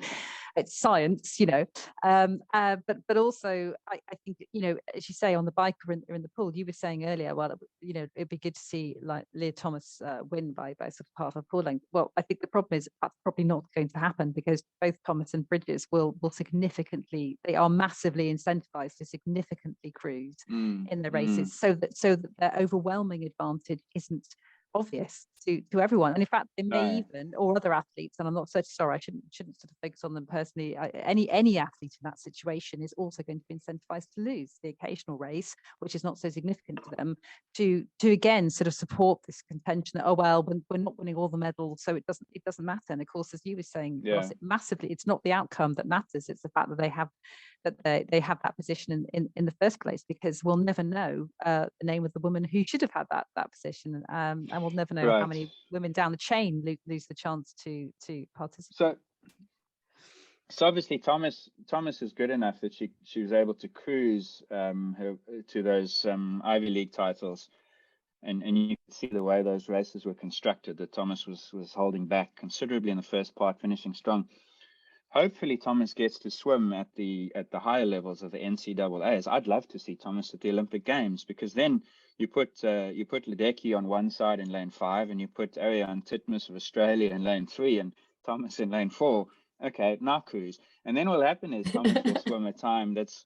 It's science, you know, but also I think, you know, as you say, on the bike or in the pool, you were saying earlier, well, you know, it'd be good to see like Leah Thomas win by sort of half a pool length. Well, I think the problem is that's probably not going to happen, because both Thomas and Bridges will significantly, they are massively incentivized to significantly cruise in the races, so that their overwhelming advantage isn't obvious to everyone. And in fact, they may even, or other athletes, and I'm not so sorry, I shouldn't sort of focus on them personally, any athlete in that situation is also going to be incentivized to lose the occasional race, which is not so significant to them, to again sort of support this contention that, oh well, we're not winning all the medals, so it doesn't matter. And of course, as you were saying, Ross, it's not the outcome that matters, it's the fact that they have that position in the first place, because we'll never know the name of the woman who should have had that position, and we'll never know how many women down the chain lose the chance to participate. So obviously Thomas is good enough that she was able to cruise her to those Ivy League titles, and you can see the way those races were constructed, that Thomas was holding back considerably in the first part, finishing strong. Hopefully Thomas gets to swim at the higher levels of the NCAAs. I'd love to see Thomas at the Olympic Games, because then you put Ledecky on one side in lane 5, and you put Ariane Titmus of Australia in lane 3, and Thomas in lane 4. Okay, now cruise. And then what'll happen is Thomas will swim a time that's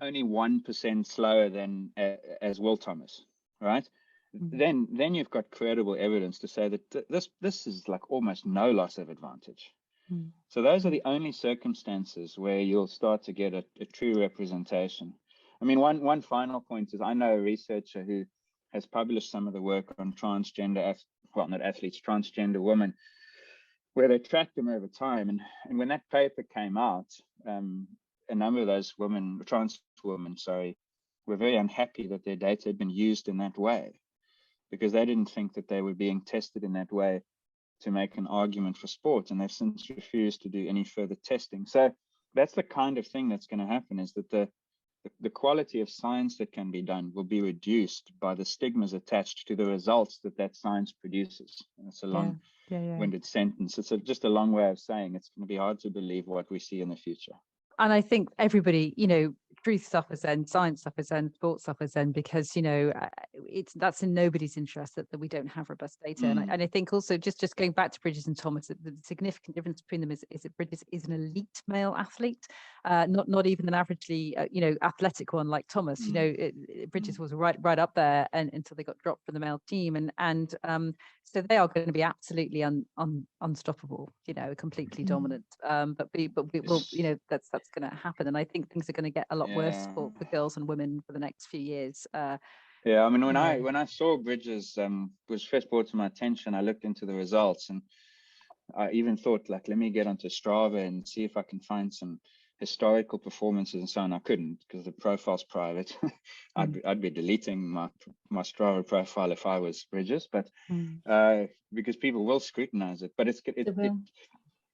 only 1% slower than as Will Thomas, right? Then you've got credible evidence to say that this is like almost no loss of advantage. So those are the only circumstances where you'll start to get a true representation. I mean, one final point is, I know a researcher who has published some of the work on transgender, transgender women, where they tracked them over time. And when that paper came out, a number of those trans women, were very unhappy that their data had been used in that way, because they didn't think that they were being tested in that way to make an argument for sport, and they've since refused to do any further testing. So that's the kind of thing that's going to happen, is that the quality of science that can be done will be reduced by the stigmas attached to the results that science produces. And it's a long-winded sentence. It's just a long way of saying it's going to be hard to believe what we see in the future. And I think everybody, you know, truth suffers end, science suffers end, sport suffers end, because, you know, that's in nobody's interest that we don't have robust data. And I think also just going back to Bridges and Thomas, the significant difference between them is that Bridges is an elite male athlete, not even an averagely, you know, athletic one like Thomas. You know, Bridges was right up there until they got dropped from the male team, and so they are going to be absolutely unstoppable, you know, completely dominant. But we will, you know, that's going to happen, and I think things are going to get a lot worse for girls and women for the next few years. I mean, when I saw Bridges was first brought to my attention, I looked into the results, and I even thought, like, let me get onto Strava and see if I can find some historical performances and so on, I couldn't, because the profile's private. I'd be deleting my Strava profile if I was Bridges, but because people will scrutinize it. But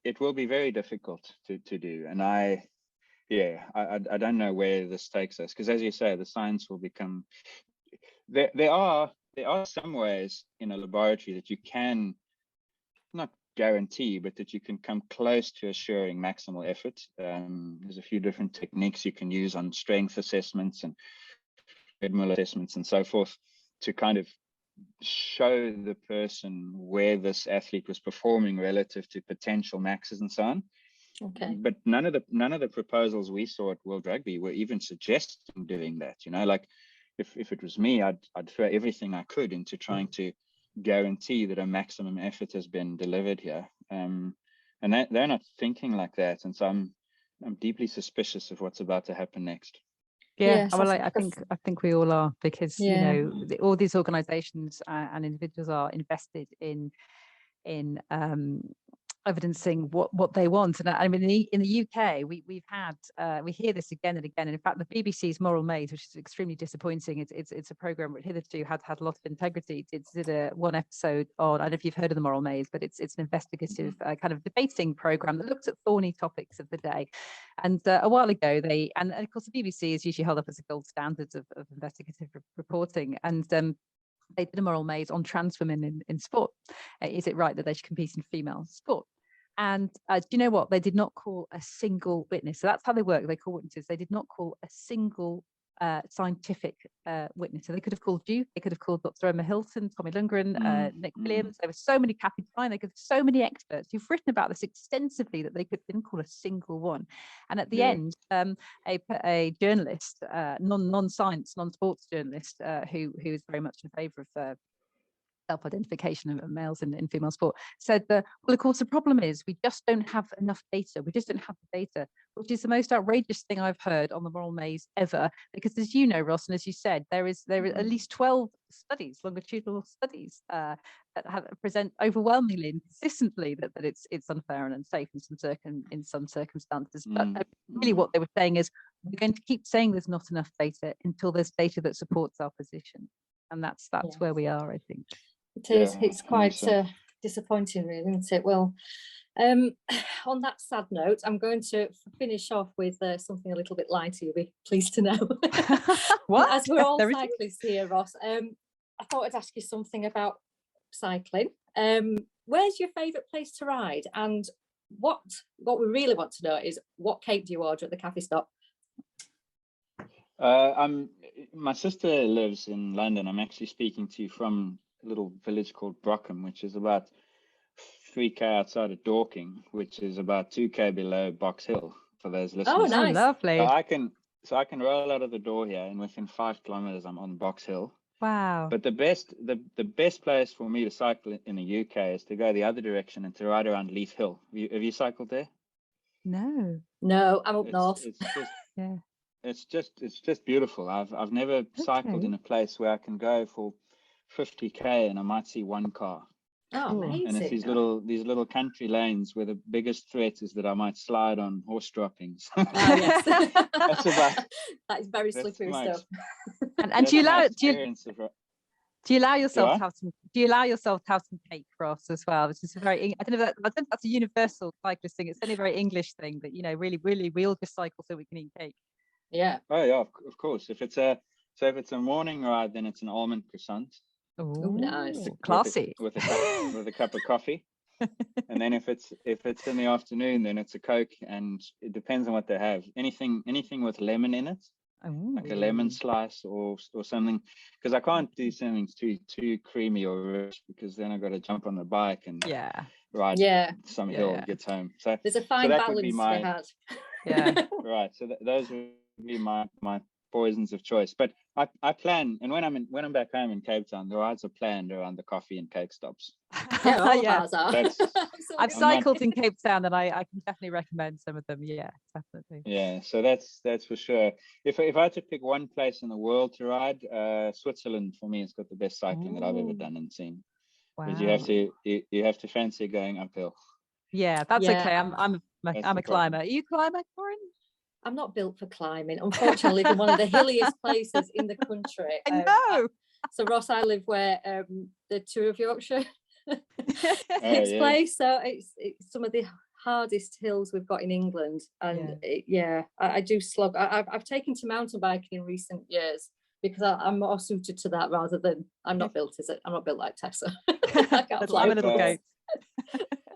it will be very difficult to do. And I don't know where this takes us, because as you say, the science will become, there are some ways in a laboratory that you can not guarantee, but that you can come close to assuring maximal effort. There's a few different techniques you can use on strength assessments and treadmill assessments and so forth to kind of show the person where this athlete was performing relative to potential maxes and so on. Okay. But none of the proposals we saw at World Rugby were even suggesting doing that. Like if it was me, I'd throw everything I could into trying to guarantee that a maximum effort has been delivered here. And they're not thinking like that. And so I'm deeply suspicious of what's about to happen next. Yeah, well, I think we all are, because all these organizations and individuals are invested in evidencing what they want. And I mean, in the UK, we hear this again and again. And in fact, the BBC's Moral Maze, which is extremely disappointing, it's a program which hitherto had a lot of integrity. It did one episode on, I don't know if you've heard of the Moral Maze, but it's an investigative kind of debating program that looks at thorny topics of the day. And a while ago, and of course, the BBC is usually held up as a gold standard of investigative reporting. And they did a Moral Maze on trans women in sport. Is it right that they should compete in female sport? And do you know what? They did not call a single witness. So that's how they work. They call witnesses. They did not call a single scientific witness. So they could have called you. They could have called Dr. Emma Hilton, Tommy Lundgren, Nick Williams. There were so many Kathy Klein. They could have so many experts who've written about this extensively that they didn't call a single one. And at the end, a journalist, non-science, non-sports journalist, who is very much in favour of self-identification of males in female sport, said that, well, of course, the problem is we just don't have enough data. We just don't have the data, which is the most outrageous thing I've heard on the Moral Maze ever. Because as you know, Ross, and as you said, there are at least 12 studies, longitudinal studies, that present overwhelmingly and consistently that it's unfair and unsafe in some circumstances. But really what they were saying is, we're going to keep saying there's not enough data until there's data that supports our position. And that's where we are, I think. It is. It's quite disappointing, really, isn't it? Well, on that sad note, I'm going to finish off with something a little bit lighter, you'll be pleased to know. What? As we're all cyclists here, Ross, I thought I'd ask you something about cycling. Where's your favourite place to ride? And what we really want to know is, what cake do you order at the cafe stop? My sister lives in London. I'm actually speaking to you from a little village called Brockham, which is about 3k outside of Dorking, which is about 2k below Box Hill, for those listeners. Oh, nice. Lovely. So I can roll out of the door here, and within 5 kilometers I'm on Box Hill. Wow. But the best place for me to cycle in the UK is to go the other direction and to ride around Leith Hill. Have you cycled there? No, I'm up north. It's just yeah. It's just beautiful. I've never cycled in a place where I can go for 50k and I might see one car. Oh, amazing. And it's these little country lanes where the biggest threat is that I might slide on horse droppings. Oh, yes. That is very slippery stuff. And do you allow yourself to have some cake, Ross, as well? This is I don't know if that's a universal cyclist thing. It's only a very English thing, that really we all just cycle so we can eat cake. Yeah. Oh yeah, of course. If it's a morning ride, then it's an almond croissant. Oh, nice. Classy. With a cup of coffee. And then if it's in the afternoon, then it's a Coke, and it depends on what they have. Anything with lemon in it. Like a lemon slice or something, because I can't do something too creamy or rich, because then I got to jump on the bike and ride some hill gets home. So there's a fine balance to be had. Yeah. Right. So those would be my poisons of choice. But I plan, and when I'm back home in Cape Town, the rides are planned around the coffee and cake stops. Yeah, all of ours are. I've cycled in Cape Town, and I can definitely recommend some of them. Yeah, definitely. Yeah, so that's for sure. If I had to pick one place in the world to ride, Switzerland for me has got the best cycling that I've ever done and seen. Wow. Because you have to fancy going uphill. Yeah, that's okay. I'm a climber. Are you a climber, Corinne? I'm not built for climbing. Unfortunately, I live in one of the hilliest places in the country. I know. So Ross, I live where the Tour of Yorkshire takes yeah. place. So it's some of the hardest hills we've got in England. And I do slog. I've taken to mountain biking in recent years because I'm more suited to that rather than I'm not built like Tessa. I can't fly. I'm a little goat.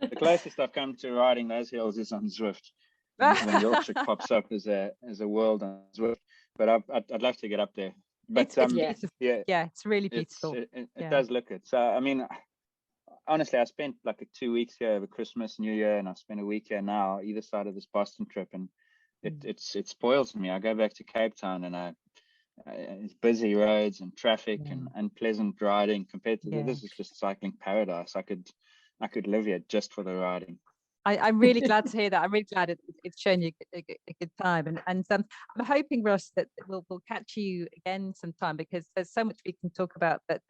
The closest I've come to riding those hills is on Zwift. When Yorkshire pops up as a world on Zwift, but I'd love to get up there. But It's beautiful. Yeah, it's really beautiful. It does look it. So I mean, honestly, I spent like 2 weeks here over Christmas, New Year, and I spent a week here now, either side of this Boston trip, and it spoils me. I go back to Cape Town, and it's busy roads and traffic and unpleasant riding compared to this is just cycling paradise. I could live here just for the riding. I'm really glad to hear that. I'm really glad it's shown you a good time, and I'm hoping, Ross, that we'll catch you again sometime, because there's so much we can talk about. That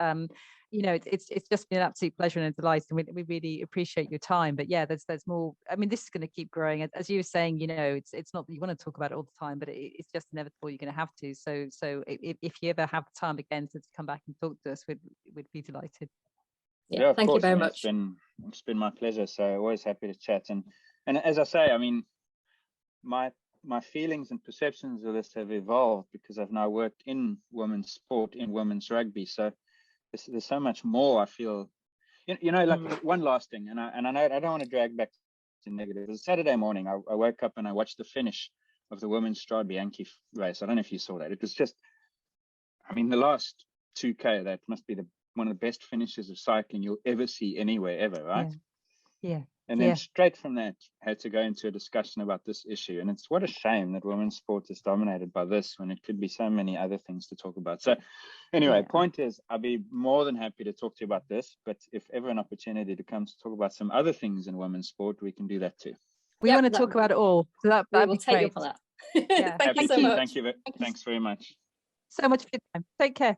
it's just been an absolute pleasure and a delight, and we really appreciate your time. But yeah, there's more. I mean, this is going to keep growing, as you were saying. It's not that you want to talk about it all the time, but it's just inevitable. You're going to have to. So if you ever have the time again to come back and talk to us, we'd be delighted. Yeah, thank you very much. It's been my pleasure. So always happy to chat. And as I say, I mean, my feelings and perceptions of this have evolved because I've now worked in women's sport, in women's rugby. So there's so much more I feel. Like one last thing, and I know I don't want to drag back to negative. It was a Saturday morning. I woke up and I watched the finish of the women's Strade Bianchi race. I don't know if you saw that. It was just, I mean, the last 2K, that must be one of the best finishes of cycling you'll ever see anywhere ever, right? Yeah. And then straight from that, had to go into a discussion about this issue. And it's what a shame that women's sport is dominated by this when it could be so many other things to talk about. So anyway, point is, I'd be more than happy to talk to you about this, but if ever an opportunity to come to talk about some other things in women's sport, we can do that too. We want to talk about it all. So that'd be take great. up on that. Thank you so much. Thanks very much. So much for your time. Take care.